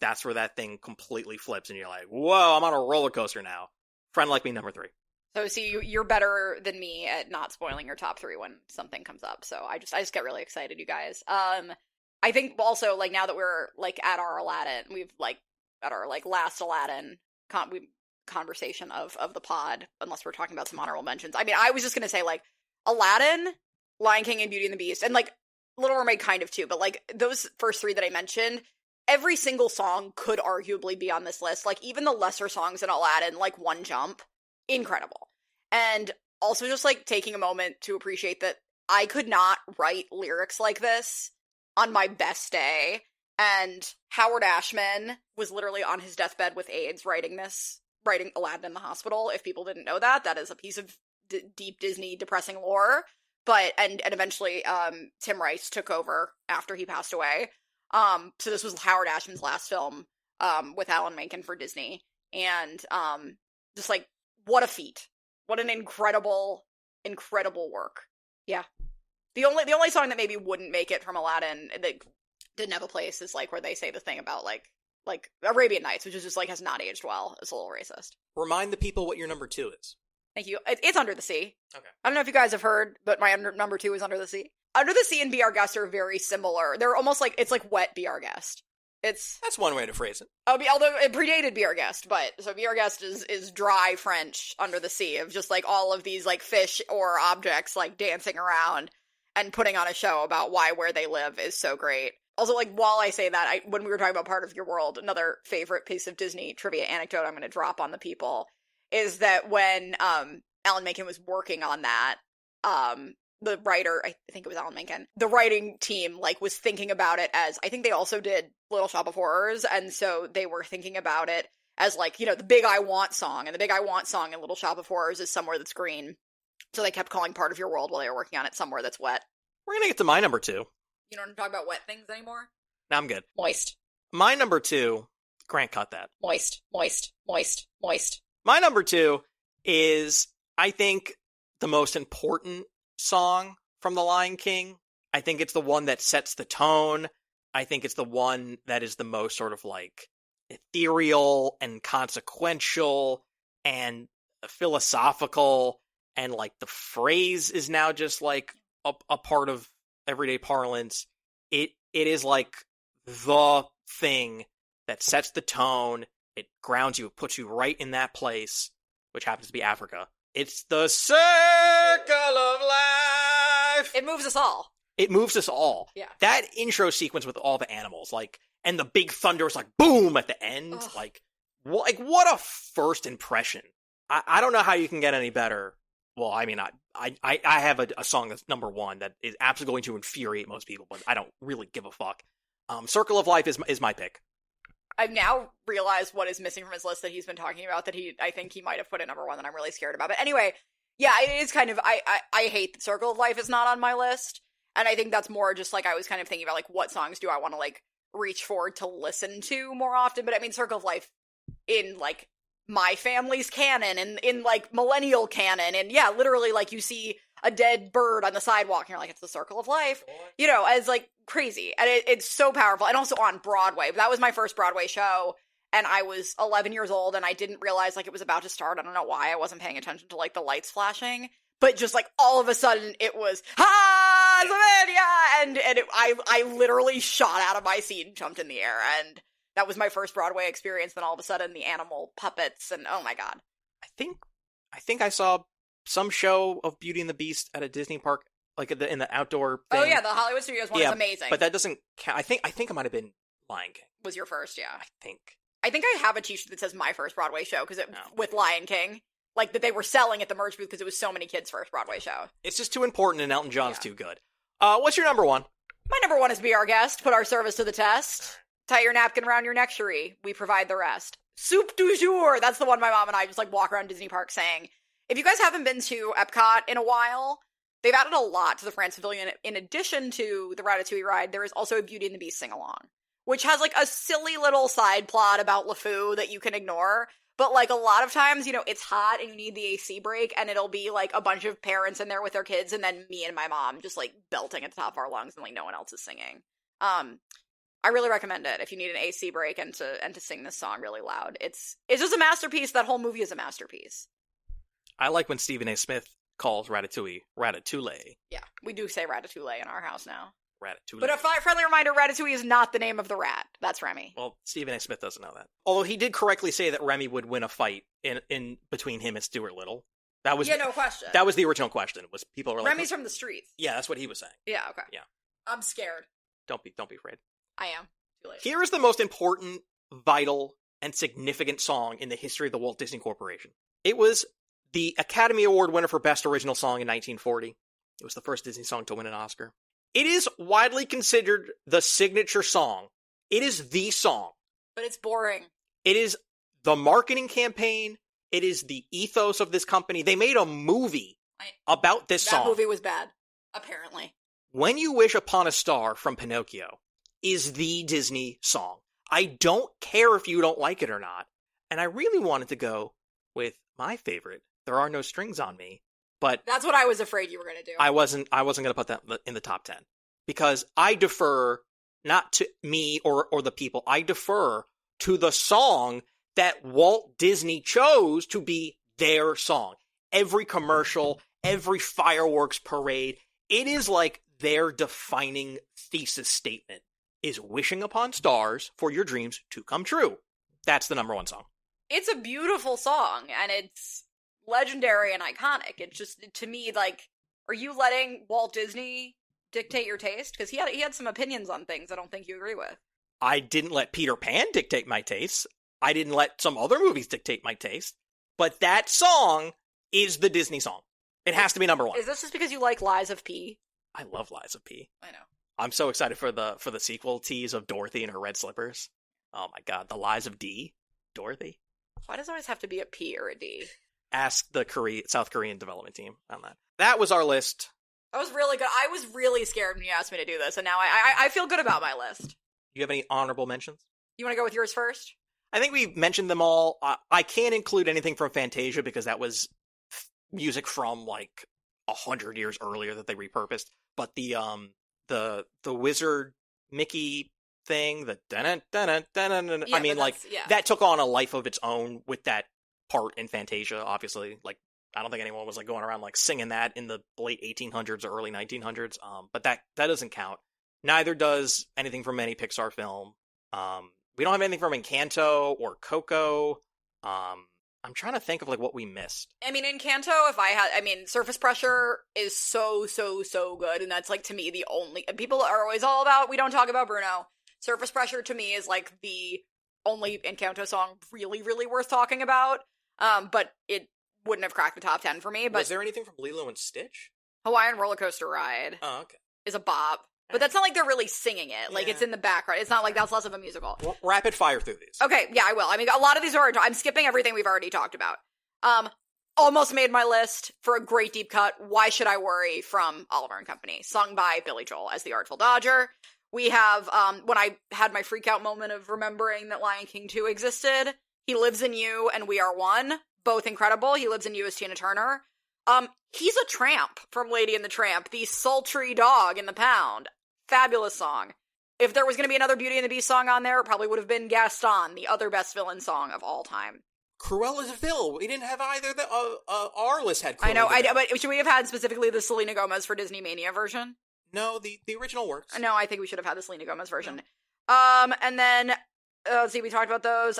That's where that thing completely flips, and you're like, whoa, I'm on a roller coaster now. Friend Like Me, number 3. So, see, you're better than me at not spoiling your top 3 when something comes up. So I just get really excited, you guys. I think also, like, now that we're, like, at our Aladdin, we've, like, at our, like, last Aladdin conversation of the pod, unless we're talking about some honorable mentions. I mean, I was just gonna say, like, Aladdin, Lion King, and Beauty and the Beast, and, like, Little Mermaid kind of too, but, like, those first 3 that I mentioned, every single song could arguably be on this list. Like, even the lesser songs in Aladdin, like One Jump, incredible. And also just, like, taking a moment to appreciate that I could not write lyrics like this on my best day, and Howard Ashman was literally on his deathbed with AIDS writing Aladdin in the hospital. If people didn't know that, that is a piece of deep Disney depressing lore. But, and eventually, Tim Rice took over after he passed away. So this was Howard Ashman's last film, with Alan Menken for Disney. And, just, like, what a feat. What an incredible, incredible work. Yeah. The only song that maybe wouldn't make it from Aladdin that didn't have a place is, like, where they say the thing about, like Arabian Nights, which is just, like, has not aged well. It's a little racist. Remind the people what your number 2 is. Thank you. It's Under the Sea. Okay. I don't know if you guys have heard, but my number 2 is Under the Sea. Under the Sea and Be Our Guest are very similar. They're almost like, it's like wet Be Our Guest. That's one way to phrase it. Although it predated Be Our Guest, but so Be Our Guest is dry French Under the Sea, of just, like, all of these, like, fish or objects, like, dancing around and putting on a show about where they live is so great. Also, like, while I say that, when we were talking about Part of Your World, another favorite piece of Disney trivia anecdote I'm going to drop on the people is that when Alan Menken was working on that, the writer, I think it was Alan Menken, the writing team, like, was thinking about it as, I think they also did Little Shop of Horrors, and so they were thinking about it as, like, you know, the Big I Want song, and the Big I Want song in Little Shop of Horrors is Somewhere That's Green. So they kept calling Part of Your World while they were working on it Somewhere That's Wet. We're gonna get to my number 2. You don't want to talk about wet things anymore? No, I'm good. Moist. My number 2, Grant, cut that. Moist. My number 2 is, I think, the most important song from The Lion King. I think it's the one that sets the tone. I think it's the one that is the most sort of, like, ethereal and consequential and philosophical, and, like, the phrase is now just, like, a part of everyday parlance. It is, like, the thing that sets the tone. It grounds you, it puts you right in that place, which happens to be Africa. It's the circle of life. It moves us all. It moves us all. Yeah. That intro sequence with all the animals, like, and the big thunder is like boom at the end. Ugh. Like what a first impression. I don't know how you can get any better. Well, I mean, I have a song that's number 1 that is absolutely going to infuriate most people, but I don't really give a fuck. Circle of Life is my pick. I've now realized what is missing from his list that he's been talking about that I think he might have put at number 1 that I'm really scared about. But anyway, yeah, it is kind of, I hate that Circle of Life is not on my list. And I think that's more just, like, I was kind of thinking about, like, what songs do I want to, like, reach forward to listen to more often. But I mean, Circle of Life in, like, my family's canon and in, like, millennial canon. And yeah, literally, like, you see a dead bird on the sidewalk and you're like, it's the Circle of Life, you know, as, like, crazy. And it's so powerful. And also on Broadway. That was my first Broadway show. And I was 11 years old and I didn't realize, like, it was about to start. I don't know why I wasn't paying attention to, like, the lights flashing. But just, like, all of a sudden it was, ha! Tasmania! And I literally shot out of my seat and jumped in the air, and that was my first Broadway experience. Then all of a sudden, the animal puppets, and oh my god. I think I saw some show of Beauty and the Beast at a Disney park, like in the outdoor thing. Oh yeah, the Hollywood Studios one is amazing. But that doesn't count. I think it might have been Lion King. Was your first, yeah. I think I have a t-shirt that says my first Broadway show, with Lion King. Like, that they were selling at the merch booth because it was so many kids' first Broadway show. It's just too important, and Elton John's too good. What's your number one? My number one is Be Our Guest. Put our service to the test. Tie your napkin around your neck, cherie. We provide the rest. Soup du jour. That's the one my mom and I just, like, walk around Disney Park saying. If you guys haven't been to Epcot in a while, they've added a lot to the France Pavilion. In addition to the Ratatouille ride, there is also a Beauty and the Beast sing-along, which has, like, a silly little side plot about LeFou that you can ignore. But, like, a lot of times, you know, it's hot and you need the AC break, and it'll be, like, a bunch of parents in there with their kids, and then me and my mom just, like, belting at the top of our lungs, and, like, no one else is singing. I really recommend it if you need an AC break and to sing this song really loud. It's just a masterpiece. That whole movie is a masterpiece. I like when Stephen A. Smith calls Ratatouille Ratatouille. Yeah, we do say Ratatouille in our house now. Ratatouille. But a friendly reminder, Ratatouille is not the name of the rat. That's Remy. Well, Stephen A. Smith doesn't know that. Although he did correctly say that Remy would win a fight in between him and Stuart Little. That was no question. That was the original question. Was people were like, Remy's from the streets. Yeah, that's what he was saying. Yeah, okay. Yeah. I'm scared. Don't be afraid. I am. Too late. Here is the most important, vital, and significant song in the history of the Walt Disney Corporation. It was the Academy Award winner for Best Original Song in 1940. It was the first Disney song to win an Oscar. It is widely considered the signature song. It is the song. But it's boring. It is the marketing campaign. It is the ethos of this company. They made a movie about this song. That movie was bad, apparently. When You Wish Upon a Star from Pinocchio is the Disney song. I don't care if you don't like it or not. And I really wanted to go with my favorite, There Are No Strings on Me. But that's what I was afraid you were going to do. I wasn't going to put that in the top 10 because I defer not to me or the people. I defer to the song that Walt Disney chose to be their song. Every commercial, every fireworks parade, it is like their defining thesis statement is wishing upon stars for your dreams to come true. That's the number one song. It's a beautiful song, and it's legendary and iconic. It's just, to me, like, are you letting Walt Disney dictate your taste? Because he had some opinions on things I don't think you agree with. I didn't let Peter Pan dictate my taste. I didn't let some other movies dictate my taste. But that song is the Disney song. It has to be number one. Is this just because you like Lies of P? I love Lies of P. I know. I'm so excited for the sequel tease of Dorothy and her red slippers. Oh my god, the Lies of D. Dorothy. Why does it always have to be a P or a D? Ask the South Korean development team on that. That was our list. That was really good. I was really scared when you asked me to do this, and now I feel good about my list. You have any honorable mentions? You want to go with yours first? I think we mentioned them all. I can't include anything from Fantasia because that was music from like 100 years earlier that they repurposed. But the wizard Mickey thing, the I mean, like that took on a life of its own with that part in Fantasia. Obviously, like I don't think anyone was like going around like singing that in the late 1800s or early 1900s. But that doesn't count. Neither does anything from any Pixar film. We don't have anything from Encanto or Coco. I'm trying to think of like what we missed. I mean, Encanto, Surface Pressure is so good, and that's like to me the only. People are always all about. We don't talk about Bruno. Surface Pressure to me is like the only Encanto song really worth talking about. But it wouldn't have cracked the top 10 for me. But was there anything from Lilo and Stitch? Hawaiian Roller Coaster Ride. Oh, okay. Is a bop. But that's not like they're really singing it. Like, it's in the background. It's not like that's less of a musical. Well, rapid fire through these. Okay, yeah, I will. I mean, a lot of these are... I'm skipping everything we've already talked about. Almost made my list for a great deep cut. Why Should I Worry from Oliver and Company, sung by Billy Joel as the Artful Dodger. We have, when I had my freak out moment of remembering that Lion King 2 existed, He Lives in You and We Are One. Both incredible. He Lives in You as Tina Turner. He's a Tramp from Lady and the Tramp, the sultry dog in the pound. Fabulous song. If there was going to be another Beauty and the Beast song on there, it probably would have been Gaston, the other best villain song of all time. Cruella de Vil. We didn't have either. Our list had Cruella I know, de Vil. but should we have had specifically the Selena Gomez for Disney Mania version? No, the original works. No, I think we should have had the Selena Gomez version. And then, let's see, we talked about those.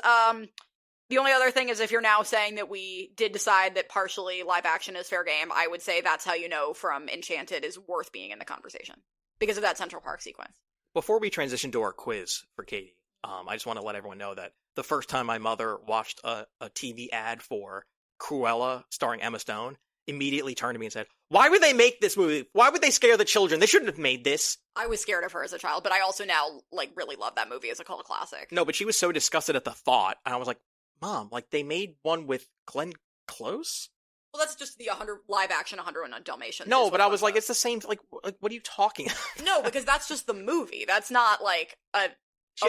The only other thing is if you're now saying that we did decide that partially live action is fair game, I would say that's how you know from Enchanted is worth being in the conversation. Because of that Central Park sequence. Before we transition to our quiz for Katie, I just want to let everyone know that the first time my mother watched a TV ad for Cruella starring Emma Stone, immediately turned to me and said, "Why would they make this movie? Why would they scare the children? They shouldn't have made this." I was scared of her as a child, but I also now, like, really love that movie as a cult classic. No, but she was so disgusted at the thought, and I was like, Mom, like, they made one with Glenn Close? Well, that's just the live action 101 Dalmatians. No, but I was like, it's the same, like what are you talking about? No, because that's just the movie. That's not, like, a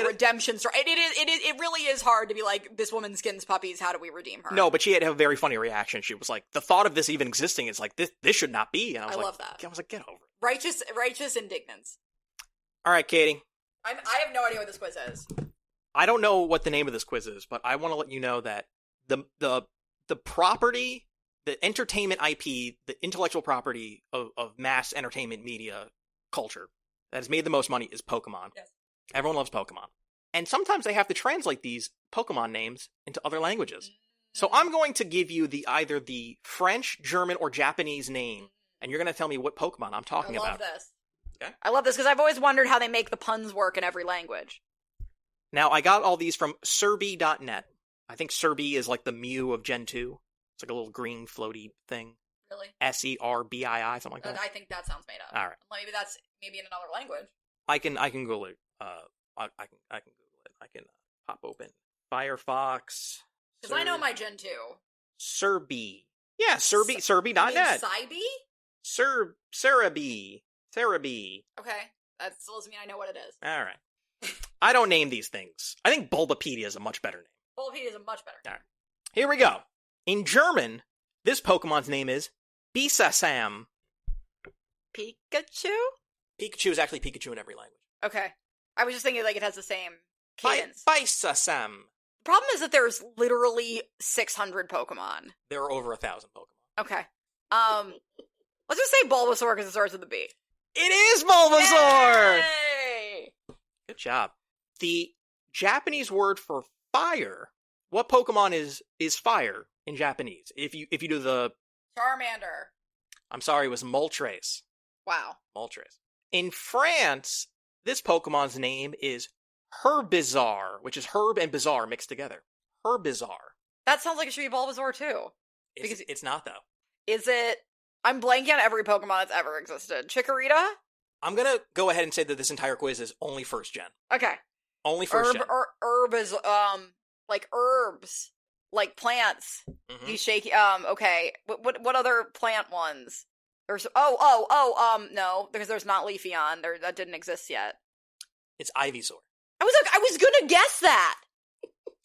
redemption story. It really is hard to be like, this woman skins puppies, how do we redeem her? No, but she had a very funny reaction. She was like, the thought of this even existing is like, this should not be. And I love that. I was like, get over it. Righteous indignance. All right, Katie. I have no idea what this quiz is. I don't know what the name of this quiz is, but I want to let you know that the property, the entertainment IP, the intellectual property of mass entertainment media culture that has made the most money is Pokemon. Yes. Everyone loves Pokemon. And sometimes they have to translate these Pokemon names into other languages. So I'm going to give you either the French, German, or Japanese name, and you're going to tell me what Pokemon I'm talking about. I love this. Okay. I love this because I've always wondered how they make the puns work in every language. Now, I got all these from Serbi.net. I think Serbi is like the Mew of Gen 2. It's like a little green floaty thing. Really? Serbii, something like that. I think that sounds made up. All right. Maybe that's in another language. I can Google it. I can Google it. I can pop open Firefox. Because I know my Gen 2. Serbi. Yeah, Serbi.net. Saibi? Cerebi. Okay. That still doesn't mean I know what it is. All right. I don't name these things. I think Bulbapedia is a much better name. Bulbapedia is a much better name. All right. Here we go. In German, this Pokemon's name is Bisasam. Pikachu? Pikachu is actually Pikachu in every language. Okay. I was just thinking like it has the same cadence. Bisasam. The problem is that there's literally 600 Pokemon. There are over 1,000 Pokemon. Okay. Let's just say Bulbasaur because it starts with a B. It is Bulbasaur! Yay! Good job. The Japanese word for fire. What Pokemon is fire in Japanese? If you do the Charmander. I'm sorry, it was Moltres. Wow. Moltres. In France, this Pokemon's name is Herbizarre, which is herb and bizarre mixed together. Herbizarre. That sounds like it should be Bulbasaur too. It's not though. Is it? I'm blanking on every Pokemon that's ever existed. Chikorita? I'm gonna go ahead and say that this entire quiz is only first gen. Okay. Only first gen. Herb is like herbs, like plants. Mm-hmm. You shake. Okay. What other plant ones? There's no, because there's not Leafeon. That didn't exist yet. It's Ivysaur. I was gonna guess that,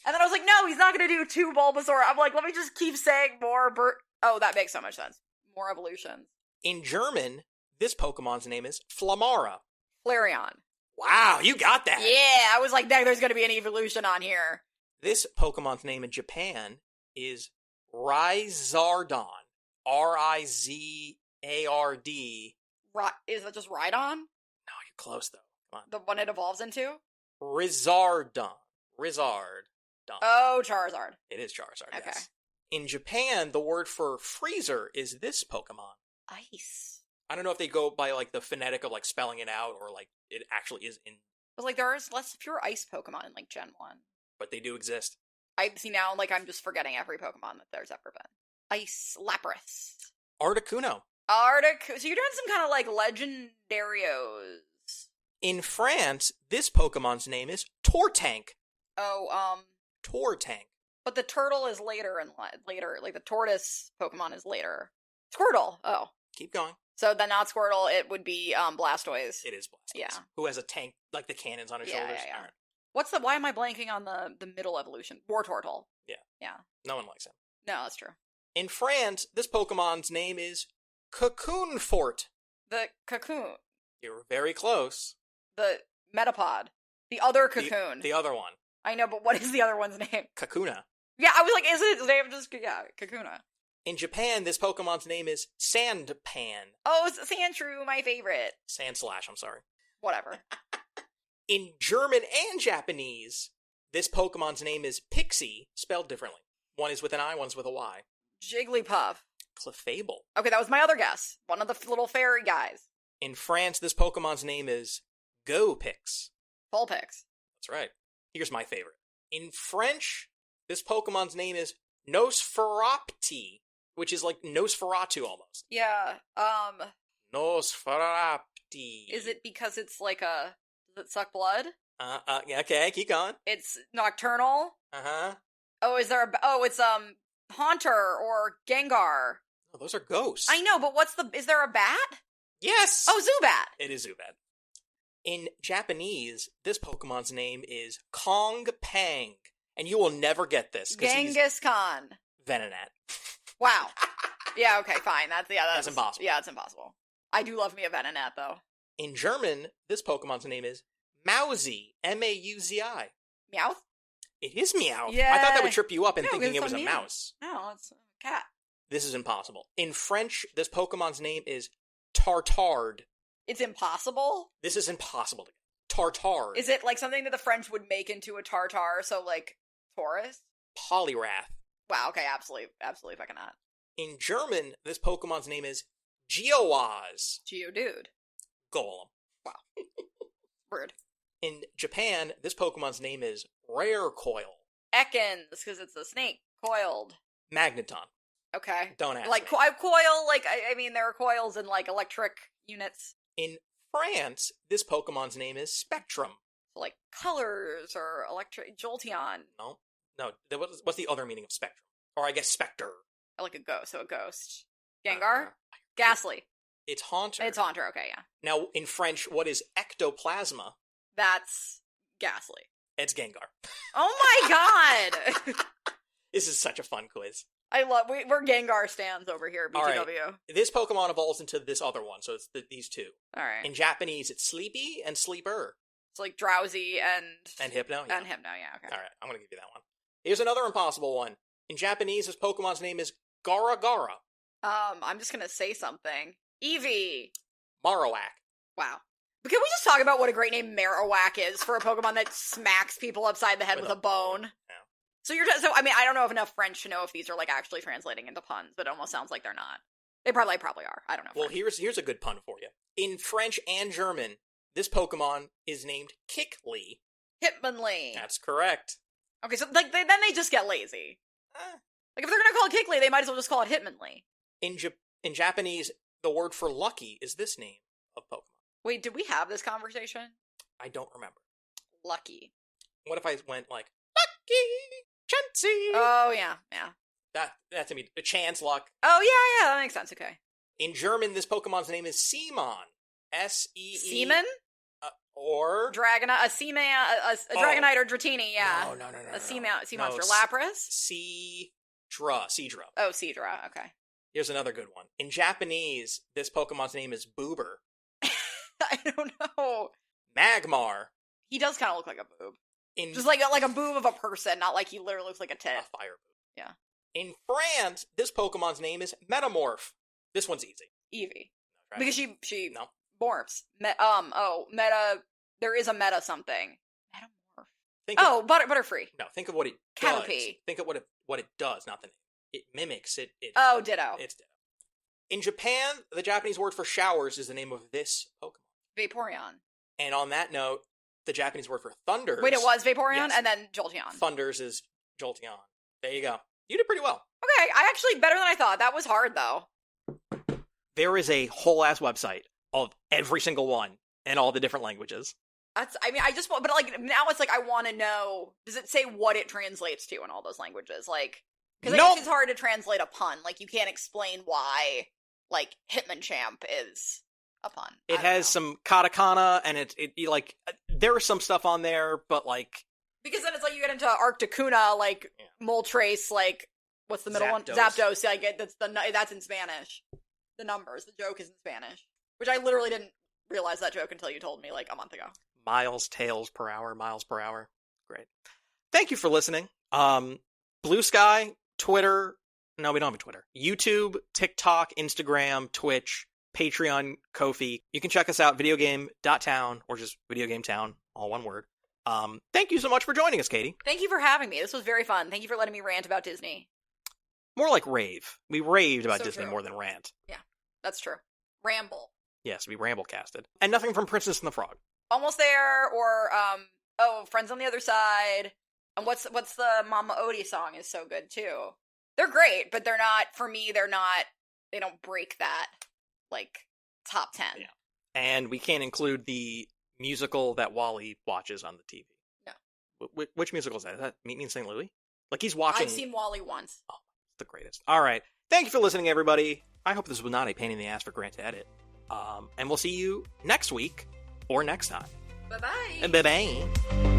and then I was like, no, he's not gonna do 2 Bulbasaur. I'm like, let me just keep saying more. Oh, that makes so much sense. More evolutions. In German, this Pokemon's name is Flamara. Flareon. Wow, you got that. Yeah, I was like, there's gonna be an evolution on here. This Pokemon's name in Japan is Rizardon. Rizard. Is that just Rhydon? No, you're close though. Come on. The one it evolves into? Rizardon. Oh, Charizard. It is Charizard, Okay. yes. In Japan, the word for freezer is this Pokemon. Ice. I don't know if they go by like the phonetic of like spelling it out or like it actually is in. But like there's less pure ice Pokemon in like Gen 1. But they do exist. I see now, like I'm just forgetting every Pokemon that there's ever been. Ice Lapras. Articuno. So you're doing some kind of like legendarios. In France, this Pokemon's name is Tortank. Oh, Tortank. but the turtle is later, like the tortoise Pokemon is later. Squirtle. Oh. Keep going. So then not Squirtle, it would be Blastoise. It is Blastoise. Yeah. Who has a tank, like the cannons on his shoulders. Yeah. All right. Why am I blanking on the middle evolution? Wartortle. Yeah. Yeah. No one likes him. No, that's true. In France, this Pokemon's name is Cocoonfort. The cocoon. You're very close. The Metapod. The other cocoon. The other one. I know, but what is the other one's name? Kakuna. Yeah, I was like, isn't it the name just... Yeah, Kakuna. In Japan, this Pokemon's name is Sandpan. Oh, it's Sandshrew, my favorite. Sandslash, I'm sorry. Whatever. In German and Japanese, this Pokemon's name is Pixie, spelled differently. One is with an I, one's with a Y. Jigglypuff. Clefable. Okay, that was my other guess. One of the little fairy guys. In France, this Pokemon's name is Go-Pix. Vulpix. That's right. Here's my favorite. In French, this Pokemon's name is Nosferapti, which is like Nosferatu almost. Yeah, Nosferapti. Is it because it's like a... Does it suck blood? Yeah, okay, keep going. It's nocturnal? Uh-huh. Oh, is there a... Oh, it's, Haunter or Gengar. Oh, those are ghosts. I know, but is there a bat? Yes! Oh, Zubat! It is Zubat. In Japanese, this Pokemon's name is Kong Pang, and you will never get this. Genghis Khan. Venonat. Wow. Yeah, okay, fine. That's impossible. Yeah, it's impossible. I do love me a Venonat, though. In German, this Pokemon's name is Mauzi, M-A-U-Z-I. Meowth? It is Meowth. Yeah. I thought that would trip you up in No, thinking it's it was a a Meowth. mouse. No, it's a cat. This is impossible. In French, this Pokemon's name is Tartard. It's impossible? This is impossible to get. Tartard. Is it like something that the French would make into a tartar, so like Taurus? Poliwrath. Wow, okay, absolutely fucking not. In German, this Pokemon's name is Geoaz. Geodude. Golem. Wow. Rude. In Japan, this Pokemon's name is Rare Coil. Ekans, because it's a snake. Coiled. Magneton. Okay. Don't ask like, me. coil, like, I mean, there are coils in, like, electric units. In France, this Pokemon's name is Spectrum. So, like, colors or electric... Jolteon. No. What's the other meaning of Spectrum? Or I guess Spectre. Like a ghost, so a ghost. Gengar? Ghastly. It's Haunter. It's Haunter, okay, yeah. Now, in French, what is ectoplasma? That's Ghastly. It's Gengar. Oh my god! This is such a fun quiz. We're Gengar stands over here, BTW. All right. This Pokemon evolves into this other one, so it's these two. Alright. In Japanese, it's Sleepy and Sleeper. It's like Drowsy and Hypno? Yeah. And Hypno, yeah, okay. Alright, I'm gonna give you that one. Here's another impossible one. In Japanese, this Pokemon's name is Gara Gara. I'm just gonna say something. Eevee! Marowak. Wow. But can we just talk about what a great name Marowak is for a Pokemon that smacks people upside the head with a bone? Yeah. So I mean, I don't know enough French to know if these are like actually translating into puns, but it almost sounds like they're not. They probably are. I don't know. Well, French. here's a good pun for you. In French and German, this Pokemon is named Kickley. Hitmonlee. That's correct. Okay, so like then they just get lazy. Like if they're gonna call it Kickley, they might as well just call it Hitmonlee. In Japanese, the word for lucky is this name of Pokemon. Wait, did we have this conversation? I don't remember. Lucky. What if I went like, Lucky, Chansey? Oh, yeah. That's I mean, a chance, luck. Oh, yeah, that makes sense, okay. In German, this Pokemon's name is Seamon. S-E-E. Seaman? Or? Dragonite, a Dragonite or Dratini, yeah. No. A sea monster. No, Lapras? Seadra. Oh, Seadra, okay. Here's another good one. In Japanese, this Pokemon's name is Boober. I don't know. Magmar. He does kind of look like a boob. Just like a boob of a person, not like he literally looks like a tit. A fire boob. Yeah. In France, this Pokemon's name is Metamorph. This one's easy. Eevee. Right. Because she No. morphs. Meta. There is a meta something. Metamorph. Butterfree. No, think of what it Canopy. does. Think of what it does, not the name. It mimics it. Oh, ditto. It's ditto. In Japan, the Japanese word for showers is the name of this Pokemon. Vaporeon. And on that note, the Japanese word for thunders... Wait, it was Vaporeon? Yes. And then Jolteon. Thunders is Jolteon. There you go. You did pretty well. Okay, I actually better than I thought. That was hard, though. There is a whole ass website of every single one in all the different languages. But like, now it's like, I want to know, does it say what it translates to in all those languages? Like, because I guess it's hard to translate a pun. Like, you can't explain why, like, Hitmonchamp is a pun. It has some katakana, and it like, there is some stuff on there, but like... Because then it's like, you get into Arcticuna, like, Moltres, like, what's the middle one? Zapdos, like, that's in Spanish. The numbers, the joke is in Spanish. Which I literally didn't realize that joke until you told me, like, a month ago. Miles per hour. Great. Thank you for listening. Blue Sky, Twitter, No, we don't have a Twitter. YouTube, TikTok, Instagram, Twitch, Patreon, Ko-fi. You can check us out, videogame.town, or just videogametown, all one word. Thank you so much for joining us, Katie. Thank you for having me. This was very fun. Thank you for letting me rant about Disney. More like rave. We raved about So Disney true. more than rant. Yeah, that's true. Ramble. Yes, we ramble-casted. And nothing from Princess and the Frog. Almost there, or Friends on the Other Side. And what's the Mama Odie song is so good too. They're great, but they're not, for me, they don't break that, like, top 10. Yeah. And we can't include the musical that Wally watches on the TV. No. Which musical is that? Is that Meet Me in St. Louis? Like, he's watching... I've seen Wally once. Oh, it's the greatest. All right. Thank you for listening, everybody. I hope this was not a pain in the ass for Grant to edit. And we'll see you next week or next time. Bye-bye. Bye-bye.